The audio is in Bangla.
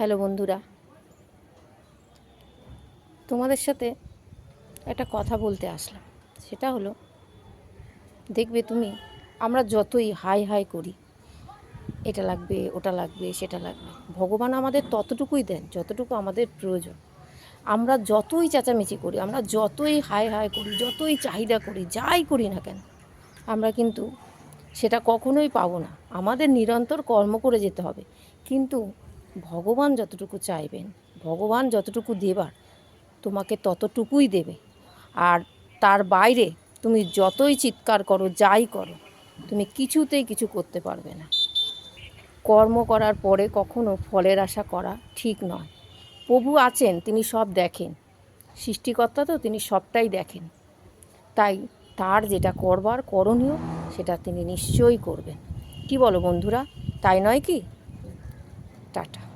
হ্যালো বন্ধুরা, তোমাদের সাথে একটা কথা বলতে আসলাম। সেটা হলো, দেখবে তুমি, আমরা যতই হাই হাই করি, এটা লাগবে ওটা লাগবে সেটা লাগবে, ভগবান আমাদের ততটুকুই দেন যতটুকু আমাদের প্রয়োজন। আমরা যতই চেঁচামেচি করি, আমরা যতই হাই হাই করি, যতই চাহিদা করি, যাই করি না কেন, আমরা কিন্তু সেটা কখনোই পাবো না। আমাদের নিরন্তর কর্ম করে যেতে হবে। কিন্তু ভগবান যতটুকু চাইবেন, ভগবান যতটুকু দেবার, তোমাকে ততটুকুই দেবে। আর তার বাইরে তুমি যতই চিৎকার করো, যাই করো, তুমি কিছুতেই কিছু করতে পারবে না। কর্ম করার পরে কখনো ফলের আশা করা ঠিক নয়। প্রভু আছেন, তিনি সব দেখেন। সৃষ্টিকর্তা তো, তিনি সবটাই দেখেন। তাই তার যেটা করবার করণীয়, সেটা তিনি নিশ্চয়ই করবেন। কি বলো বন্ধুরা, তাই নয় কি? টাটা।